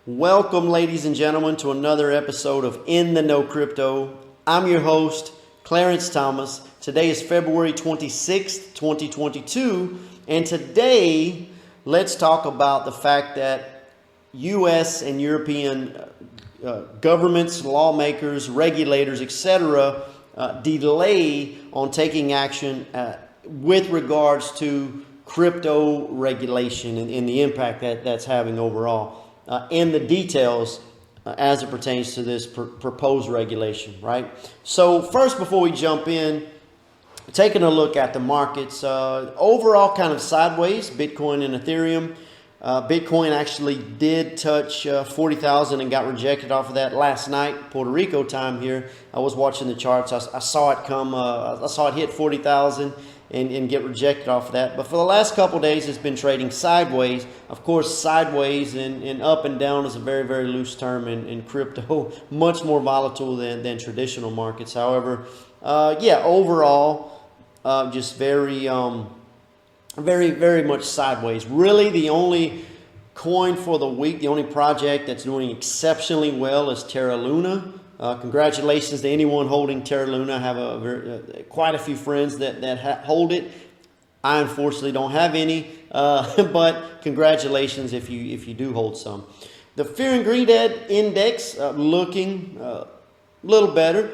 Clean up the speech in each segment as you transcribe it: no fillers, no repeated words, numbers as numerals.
Welcome, ladies and gentlemen, to another episode of In the Know Crypto. I'm your host, Clarence Thomas. Today is February 26th, 2022, and today let's talk about the fact that U.S. and European governments, lawmakers, regulators, etc., delay on taking action with regards to crypto regulation and the impact that's having overall. And the details as it pertains to this proposed regulation, right? So first, before we jump in, taking a look at the markets, overall kind of sideways, Bitcoin and Ethereum. Bitcoin actually did touch 40,000 and got rejected off of that last night, Puerto Rico time here. I was watching the charts. I saw it come, I saw it hit 40,000 and get rejected off of that. But for the last couple of days, it's been trading sideways. Of course, sideways and up and down is a very, very loose term in crypto, much more volatile than traditional markets. However, overall, just very much sideways. Really, the only coin for the week, the only project that's doing exceptionally well is Terra Luna. Congratulations to anyone holding Terra Luna. I have quite a few friends that hold it. I unfortunately don't have any, but congratulations if you do hold some. The Fear and Greed Index looking a little better.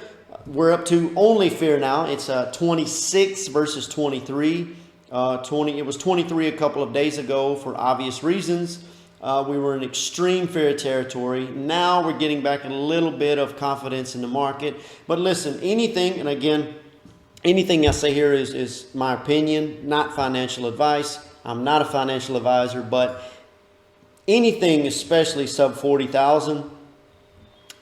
We're up to only fear now. It's 26 versus 23. It was 23 a couple of days ago for obvious reasons. We were in extreme fear territory. Now we're getting back a little bit of confidence in the market. But listen, anything I say here is my opinion, not financial advice. I'm not a financial advisor, but anything, especially sub 40,000,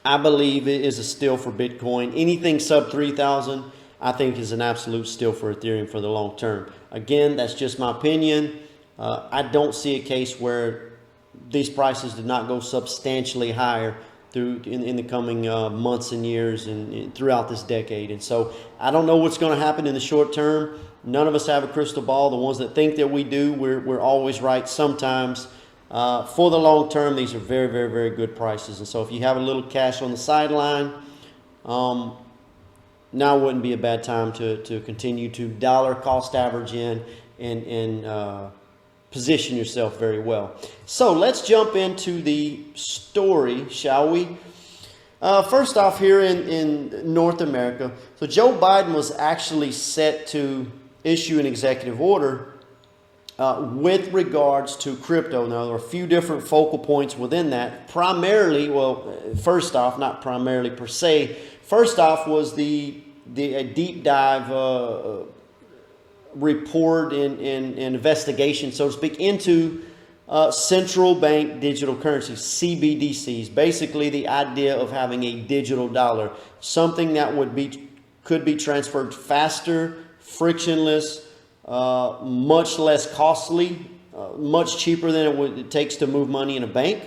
I believe it is a steal for Bitcoin. Anything sub 3,000, I think is an absolute steal for Ethereum for the long term. Again, that's just my opinion. I don't see a case where these prices did not go substantially higher in the coming months and years and throughout this decade. And so I don't know what's going to happen in the short term. None of us have a crystal ball. The ones that think that we do, we're always right sometimes. For the long term, these are very, very, very good prices. And so if you have a little cash on the sideline, now wouldn't be a bad time to continue to dollar cost average in and position yourself very well. So let's jump into the story, shall we? First off, here in North America, so Joe Biden was actually set to issue an executive order with regards to crypto. Now, there are a few different focal points within that. Primarily, first off, not primarily per se, first off was the deep dive report and investigation, so to speak, into central bank digital currencies, CBDCs. Basically, the idea of having a digital dollar, something that could be transferred faster, frictionless, much less costly, much cheaper than it takes to move money in a bank,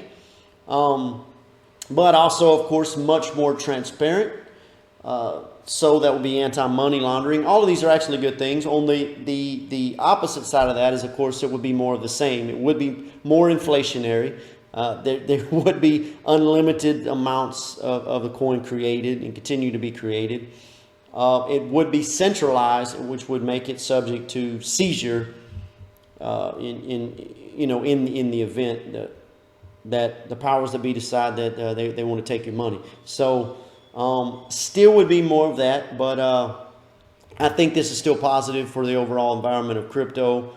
but also, of course, much more transparent. So that would be anti-money laundering. All of these are actually good things. Only the opposite side of that is, of course, it would be more of the same. It would be more inflationary. There would be unlimited amounts of the coin created and continue to be created. It would be centralized, which would make it subject to seizure in the event that the powers that be decide that they want to take your money. So still would be more of that, but I think this is still positive for the overall environment of crypto,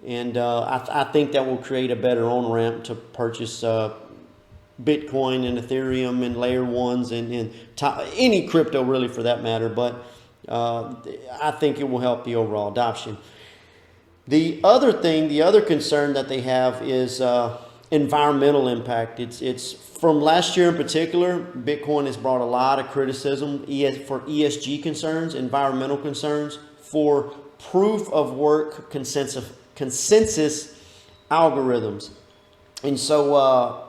and I think that will create a better on-ramp to purchase Bitcoin and Ethereum and layer ones and any crypto really for that matter, but I think it will help the overall adoption. The other concern that they have is environmental impact. It's from last year in particular, Bitcoin has brought a lot of criticism for ESG concerns, environmental concerns, for proof of work consensus algorithms. And so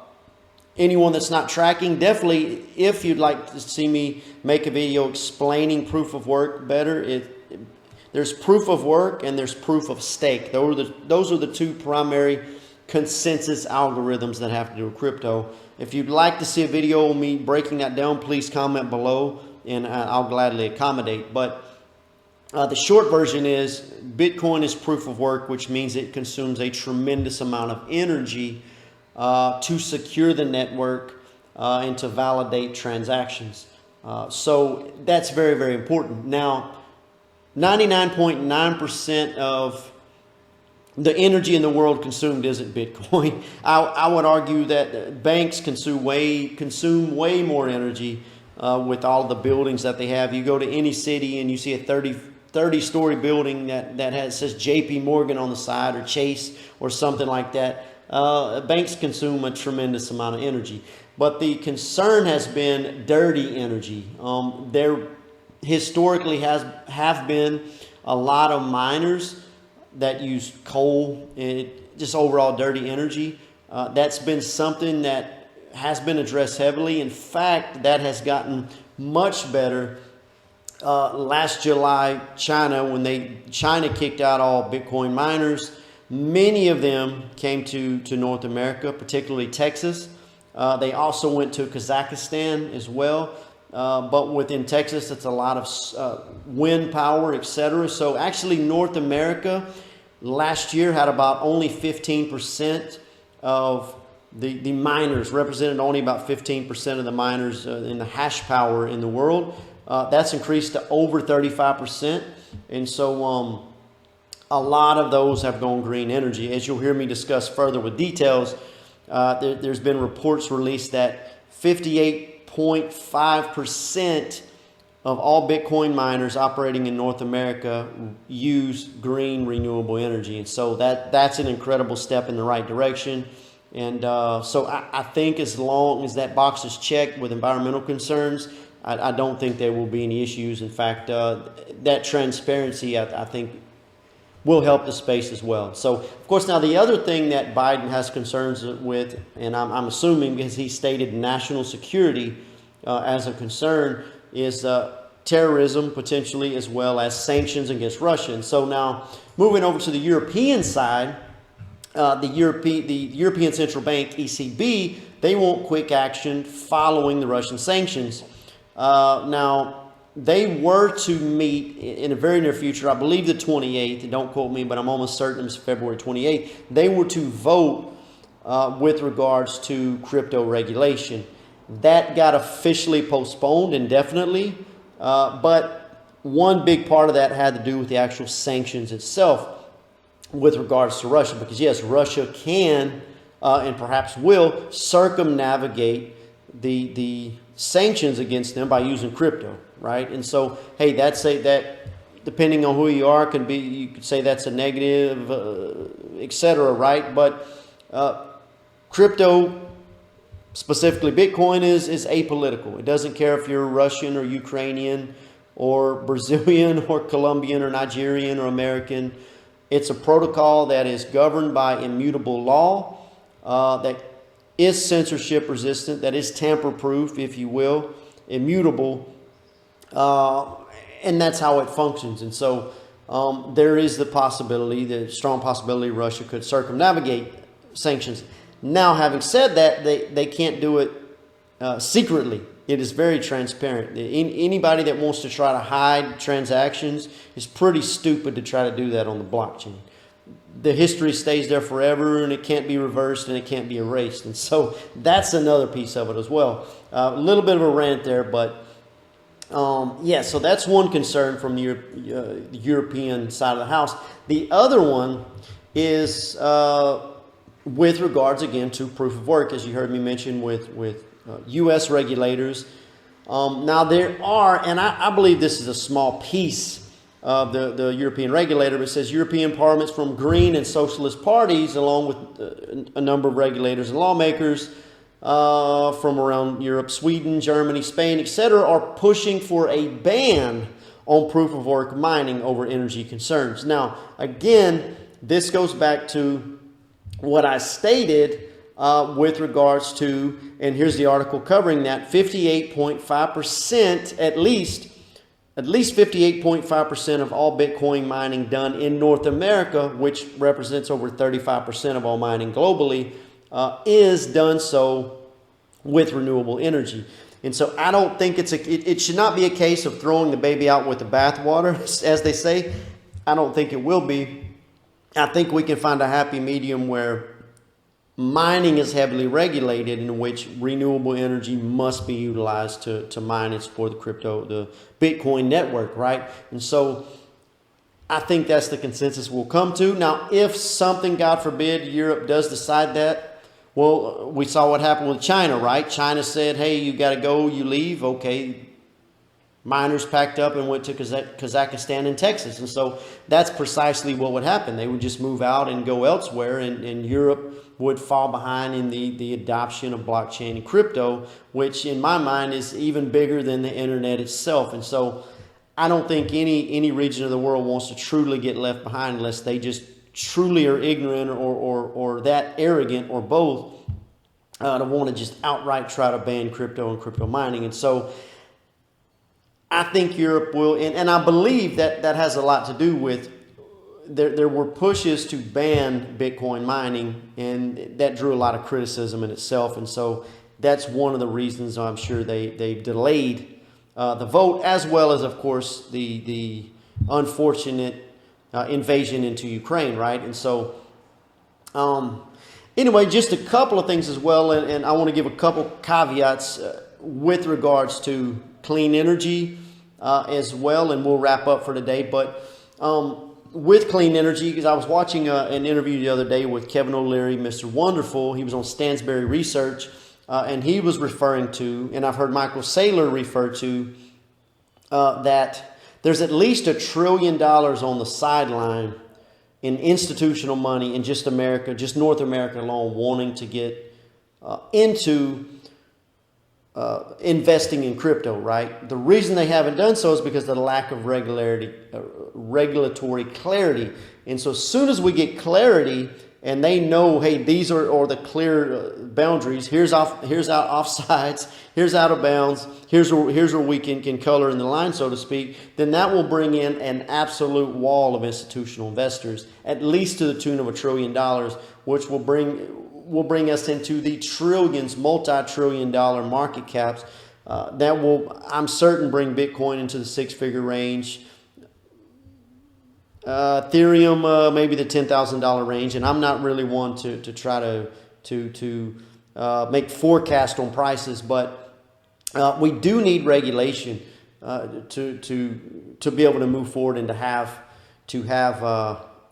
anyone that's not tracking, definitely, if you'd like to see me make a video explaining proof of work better, there's proof of work and there's proof of stake. Those are the two primary consensus algorithms that have to do with crypto. If you'd like to see a video of me breaking that down, please comment below and I'll gladly accommodate. But the short version is Bitcoin is proof of work, which means it consumes a tremendous amount of energy to secure the network and to validate transactions. So that's very, very important. Now, 99.9% of the energy in the world consumed isn't Bitcoin. I would argue that banks consume way more energy with all the buildings that they have. You go to any city and you see a 30-story building that says JP Morgan on the side or Chase or something like that. Banks consume a tremendous amount of energy. But the concern has been dirty energy. There historically have been a lot of miners that use coal and just overall dirty energy. That's been something that has been addressed heavily. In fact, that has gotten much better. Last July, China kicked out all Bitcoin miners. Many of them came to North America, particularly Texas. They also went to Kazakhstan as well. But within Texas, it's a lot of wind power, etc. So actually North America last year had about only 15% of the miners, represented only about 15% of the miners in the hash power in the world. That's increased to over 35%. And so a lot of those have gone green energy. As you'll hear me discuss further with details, there's been reports released that 58.5% of all Bitcoin miners operating in North America use green renewable energy. And so that's an incredible step in the right direction. And so I think as long as that box is checked with environmental concerns, I don't think there will be any issues. In fact, that transparency, I think, will help the space as well. So, of course, now the other thing that Biden has concerns with, and I'm assuming because he stated national security as a concern, is terrorism potentially, as well as sanctions against Russia. And so now, moving over to the European side, the European Central Bank, ECB, they want quick action following the Russian sanctions. Now, they were to meet in a very near future, I believe the 28th, don't quote me, but I'm almost certain it was February 28th. They were to vote with regards to crypto regulation. That got officially postponed indefinitely, but one big part of that had to do with the actual sanctions itself with regards to Russia, because yes, Russia can and perhaps will circumnavigate the sanctions against them by using crypto, right? And so, hey, that depending on who you are, you could say that's a negative, etc., right? But crypto, specifically Bitcoin, is apolitical. It doesn't care if you're Russian or Ukrainian or Brazilian or Colombian or Nigerian or American. It's a protocol that is governed by immutable law, that is censorship resistant, that is tamper proof, if you will, immutable, and that's how it functions. And so there is the strong possibility Russia could circumnavigate sanctions. Now, having said that, they can't do it secretly. It is very transparent. Anybody that wants to try to hide transactions is pretty stupid to try to do that on the blockchain. The history stays there forever, and it can't be reversed, and it can't be erased. And so that's another piece of it as well. A little bit of a rant there, but yeah, so that's one concern from the European side of the house. The other one is with regards, again, to proof of work, as you heard me mention with U.S. regulators. Now there are, and I believe this is a small piece of the European regulator, but it says European Parliaments from green and socialist parties, along with a number of regulators and lawmakers from around Europe, Sweden, Germany, Spain, etc., are pushing for a ban on proof of work mining over energy concerns. Now, again, this goes back to what I stated with regards to, and here's the article covering that, 58.5% at least at least 58.5% of all Bitcoin mining done in North America, which represents over 35% of all mining globally, is done so with renewable energy. And so I don't think it should not be a case of throwing the baby out with the bathwater, as they say. I don't think it will be. I think we can find a happy medium where mining is heavily regulated, in which renewable energy must be utilized to mine and support the Bitcoin network, right? And so I think that's the consensus we'll come to. Now, if something, God forbid, Europe does decide that, well, we saw what happened with China, right? China said, hey, you got to go, you leave. Okay. Miners packed up and went to Kazakhstan and Texas. And so that's precisely what would happen. They would just move out and go elsewhere, and Europe would fall behind in the adoption of blockchain and crypto, which in my mind is even bigger than the internet itself. And so I don't think any region of the world wants to truly get left behind unless they just truly are ignorant or that arrogant or both to want to just outright try to ban crypto and crypto mining. And so I think Europe will, and I believe that has a lot to do with there were pushes to ban Bitcoin mining, and that drew a lot of criticism in itself. And so that's one of the reasons I'm sure they've delayed the vote, as well as, of course, the unfortunate invasion into Ukraine, right? And so anyway, just a couple of things as well, and I want to give a couple caveats with regards to clean energy as well, and we'll wrap up for today. But with clean energy, because I was watching an interview the other day with Kevin O'Leary, Mr. Wonderful. He was on Stansberry Research, and he was referring to, and I've heard Michael Saylor refer to, that there's at least $1 trillion on the sideline in institutional money in just America, just North America alone, wanting to get into investing in crypto, right? The reason they haven't done so is because of the lack of regulatory clarity. And so as soon as we get clarity and they know, hey, these are the clear boundaries, here's out offsides, here's out of bounds, here's where we can color in the line, so to speak, then that will bring in an absolute wall of institutional investors, at least to the tune of $1 trillion, which will bring us into the trillions, multi-trillion-dollar market caps. That will, I'm certain, bring Bitcoin into the six-figure range. Ethereum, maybe the $10,000 range. And I'm not really one to try to make forecast on prices, but we do need regulation to be able to move forward and to have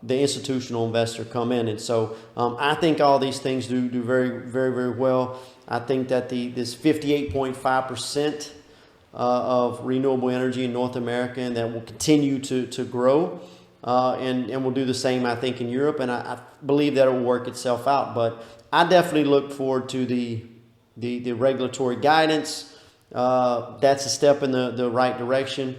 the institutional investor come in. And so I think all these things do very, very, very well. I think that this 58.5% of renewable energy in North America, and that will continue to grow, and will do the same, I think, in Europe. And I believe that it will work itself out. But I definitely look forward to the regulatory guidance. That's a step in the right direction.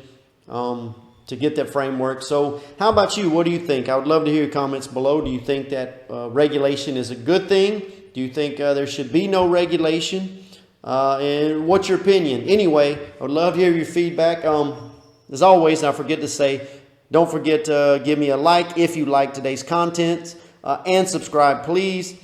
To get that framework. So how about you? What do you think? I would love to hear your comments below. Do you think that regulation is a good thing? Do you think there should be no regulation? And what's your opinion? Anyway, I would love to hear your feedback. As always, I forget to say, don't forget to give me a like if you like today's content, and subscribe, please.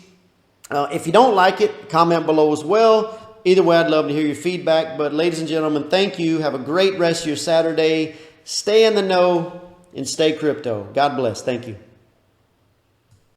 If you don't like it, comment below as well. Either way, I'd love to hear your feedback. But ladies and gentlemen, thank you. Have a great rest of your Saturday. Stay in the know and stay crypto. God bless. Thank you.